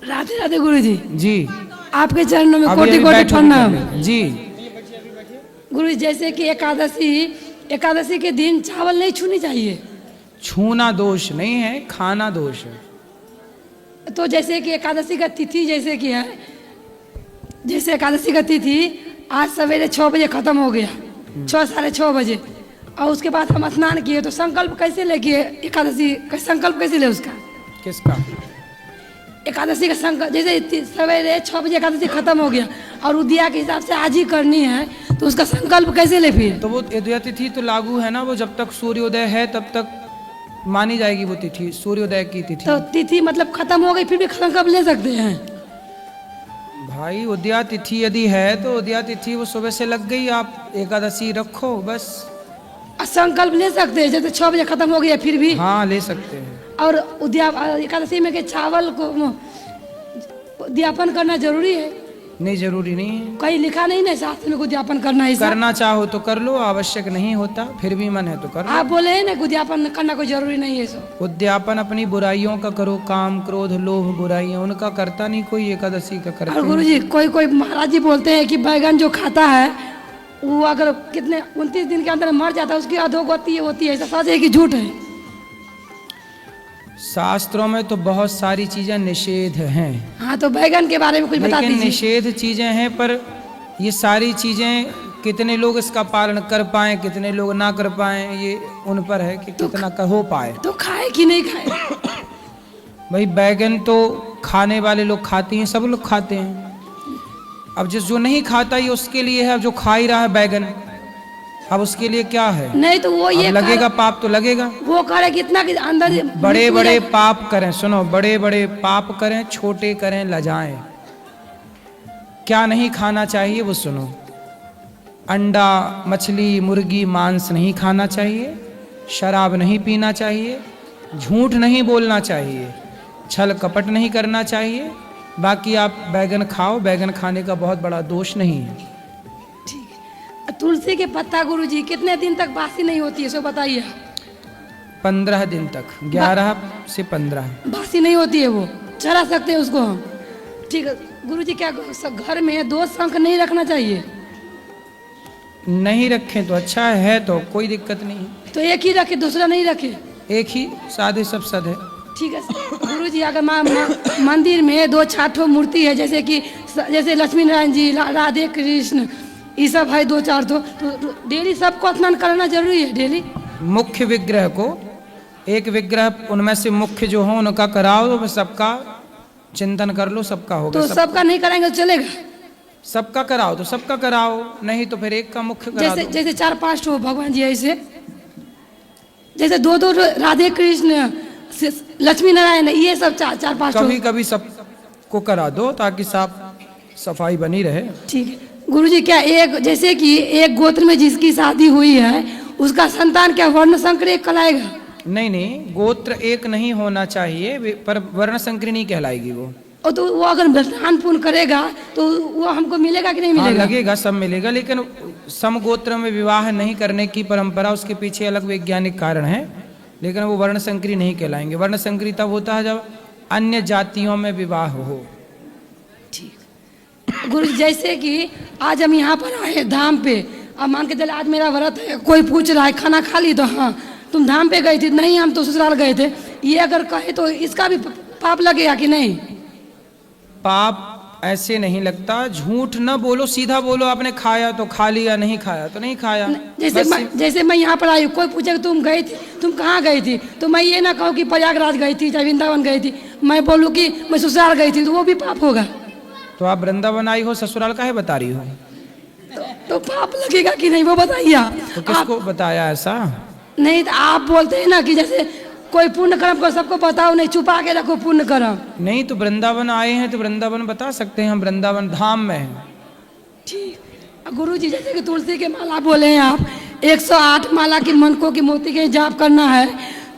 राधे राधे गुरु जी। जी आपके चरणों में अभी कोटि अभी कोटि बैठो प्रणाम। जी। गुरु जी, जैसे कि एकादशी के दिन चावल नहीं छूनी चाहिए, छूना दोष नहीं है, खाना दोष है। तो जैसे कि एकादशी का तिथि जैसे कि है, जैसे एकादशी का तिथि आज सवेरे 6 बजे खत्म हो गया, 6 साढ़े 6 बजे, और उसके बाद हम स्नान किए, तो संकल्प कैसे ले किए? एकादशी का संकल्प कैसे ले उसका? किसका? एकादशी का संकल्प जैसे सवेरे 6 बजे एकादशी खत्म हो गया और उद्या के हिसाब से आज ही करनी है, तो उसका संकल्प कैसे ले फिर? तो वो उदय तिथि तो लागू है ना, वो जब तक सूर्योदय है तब तक मानी जाएगी वो तिथि, सूर्योदय की तिथि। तो तिथि मतलब खत्म हो गई फिर भी संकल्प ले सकते हैं? भाई उद्या तिथि यदि है तो उद्या तिथि वो सुबह से लग गई, आप एकादशी रखो बस। संकल्प ले सकते हैं जैसे 6 बजे खत्म हो गया फिर भी? हाँ ले सकते हैं। और एकादशी में के चावल को उद्यापन करना जरूरी है? नहीं जरूरी नहीं है। कहीं लिखा नहीं ना शास्त्र में उद्यापन करना है? करना चाहो तो कर लो, आवश्यक नहीं होता, फिर भी मन है तो कर लो। आप बोले हैं ना उद्यापन करना कोई जरूरी नहीं है। सो उद्यापन अपनी बुराइयों का करो, काम क्रोध लोभ बुराइयां उनका करता नहीं कोई, एकादशी का करता। और गुरु जी कोई महाराज जी बोलते हैं कि बैगन जो खाता है वो अगर कितने 29 दिन के अंदर मर जाता है उसकी अधोगति होती है, ऐसा सच है कि झूठ है? शास्त्रों में तो बहुत सारी चीजें निषेध हैं। हाँ, तो बैगन के बारे में कुछ बता लेकिन दीजिए। निषेध चीजें हैं, पर ये सारी चीजें कितने लोग इसका पालन कर पाए, कितने लोग ना कर पाए, ये उन पर है कि कितना हो पाए। तो खाए कि नहीं खाए? भाई बैगन तो खाने वाले लोग खाते हैं, सब लोग खाते हैं। अब जो नहीं खाता ये उसके लिए है, अब जो खा ही रहा है बैगन अब उसके लिए क्या है? नहीं तो वो ये लगेगा पाप तो लगेगा। वो करे कितना कि अंदर बड़े बड़े पाप करें, सुनो, बड़े बड़े पाप करें, छोटे करें लजाएं। क्या नहीं खाना चाहिए वो सुनो। अंडा मछली मुर्गी मांस नहीं खाना चाहिए, शराब नहीं पीना चाहिए, झूठ नहीं बोलना चाहिए, छल कपट नहीं करना चाहिए। बाकी आप बैगन खाओ, बैगन खाने का बहुत बड़ा दोष नहीं है। ठीक है। तुलसी के पत्ता गुरु जी कितने दिन तक बासी नहीं होती है, सो बताइए। 15 दिन तक, 11 से 15 बासी नहीं होती है, वो चला सकते हैं उसको हम। ठीक है गुरु जी, क्या घर में 2 शंख नहीं रखना चाहिए? नहीं रखें तो अच्छा है, तो कोई दिक्कत नहीं। तो एक ही रखे, दूसरा नहीं रखे? एक ही साधे सब सद है। ठीक है गुरु जी, अगर मंदिर में 2 छाठो मूर्ति है, जैसे कि जैसे लक्ष्मी नारायण जी, राधे कृष्ण, ये सब है 2-4 तो डेली सबको स्नान करना जरूरी है? डेली मुख्य विग्रह को, एक विग्रह उनमें से मुख्य जो हो उनका कराओ, तो सबका चिंतन कर लो, सबका होगा। तो सबका नहीं कराएंगे तो चलेगा? सबका कराओ तो सबका कराओ, नहीं तो फिर एक का मुख्य करा दो। जैसे 4-5 ठो भगवान जी ऐसे, जैसे 2-2 राधे कृष्ण लक्ष्मी नारायण, ये सब 4-5 कभी कभी सबको करा दो ताकि सफाई बनी रहे। ठीक है गुरु जी, क्या एक जैसे कि एक गोत्र में जिसकी शादी हुई है उसका संतान क्या वर्ण संकर एक कहलाएगा? नहीं नहीं, गोत्र एक नहीं होना चाहिए, पर वर्ण संकर नहीं कहलाएगी वो। और तो वो अगर दान पुण्य करेगा तो वो हमको मिलेगा कि नहीं मिलेगा? हाँ, लगेगा, सब मिलेगा, लेकिन समगोत्र में विवाह नहीं करने की परंपरा, उसके पीछे अलग वैज्ञानिक कारण है, लेकिन वो वर्ण संकरी नहीं कहलाएंगे। वर्ण संकरी तब होता है जब अन्य जातियों में विवाह हो। ठीक गुरु, जैसे कि आज हम यहाँ पर आए धाम पे, अब मान के चले आज मेरा व्रत है, कोई पूछ रहा है खाना खा ली, तो हाँ तुम धाम पे गई थी? नहीं, हम तो ससुराल गए थे, ये अगर कहे तो इसका भी पाप लगेगा कि नहीं? पाप ऐसे नहीं लगता, झूठ न बोलो, सीधा बोलो आपने खाया तो खा लिया, नहीं खाया तो नहीं खाया। जैसे मैं यहाँ पर आई, कोई पूछे तुम गई थी, तुम कहाँ गई थी, तो मैं ये ना कहूँ कि प्रयागराज गई थी, चाहे वृंदावन गई थी, मैं बोलूँ कि मैं ससुराल गई थी, तो वो भी पाप होगा? तो आप वृंदावन आई हो, ससुराल का है बता रही हो, तो पाप लगेगा कि नहीं वो बताइए। तो किसको बताया ऐसा? नहीं तो आप बोलते हैं ना कि जैसे कोई पुण्य कर्म को सबको बताओ, नहीं छुपा के रखो पुण्य कर्म। नहीं तो वृंदावन आए हैं तो वृंदावन बता सकते हैं, हम वृंदावन धाम में हैं। ठीक गुरु जी, जैसे कि तुलसी के माला बोले हैं आप, 108 माला की मनकों की मोती के जाप करना है,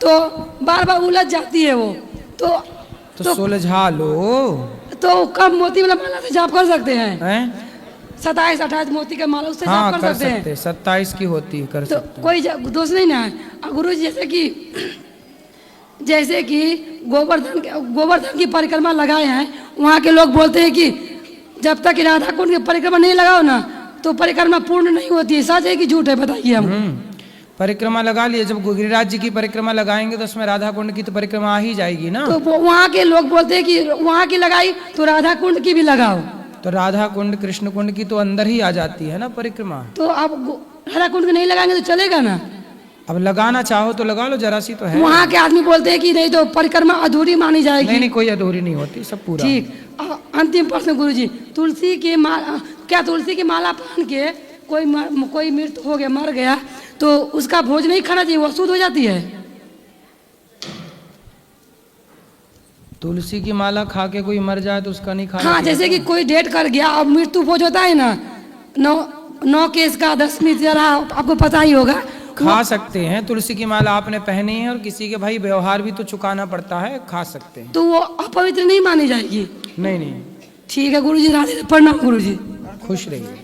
तो बार बार उलझ जाती है वो, तो सुलझा लो। तो कब मोती वाला माला से जाप कर सकते हैं? 27-28 मोती का माला उससे हाँ, जाप कर सकते हैं। 27 की होती है, कर तो सकते हैं। कोई दोष नहीं ना है। गुरु जी, जैसे कि गोवर्धन की परिक्रमा लगाए हैं, वहाँ के लोग बोलते हैं कि जब तक राधा कुंड की परिक्रमा नहीं लगाओ ना तो परिक्रमा पूर्ण नहीं होती है। सच है कि झूठ है, बताइए हम। परिक्रमा लगा लिए, जब गिरिराज जी की परिक्रमा लगाएंगे तो उसमें राधा कुंड की तो परिक्रमा आ ही जाएगी ना। तो वहाँ के लोग बोलते हैं कि वहाँ की लगाई तो राधा कुंड की भी लगाओ। तो राधा कुंड कृष्ण कुंड की तो अंदर ही आ जाती है ना परिक्रमा। तो आप राधा कुंड की नहीं लगाएंगे तो चलेगा ना? अब लगाना चाहो तो लगा लो, जरा सी तो है। वहाँ के आदमी बोलते हैं कि नहीं तो परिक्रमा अधूरी मानी जाएगी। नहीं नहीं, कोई अधूरी नहीं होती, सब पूरा। ठीक। अंतिम प्रश्न गुरुजी, तुलसी के माला, क्या तुलसी की माला पहन के कोई मृत हो गया, मर गया, तो उसका भोज नहीं खाना चाहिए, वो अशुद्ध हो जाती है? तुलसी की माला खा के कोई मर जाए तो उसका नहीं खाना हाँ, चाहिए। जैसे कि कोई डेट कर गया, अब मृत्यु भोज होता है ना, 9 केस का 10वीं जरा, आपको पता ही होगा। खा सकते हैं, तुलसी की माला आपने पहनी है और किसी के भाई व्यवहार भी तो चुकाना पड़ता है, खा सकते हैं। तो वो अपवित्र नहीं मानी जाएगी? नहीं नहीं, ठीक है गुरुजी, राधे, प्रणाम गुरुजी। खुश रहिए।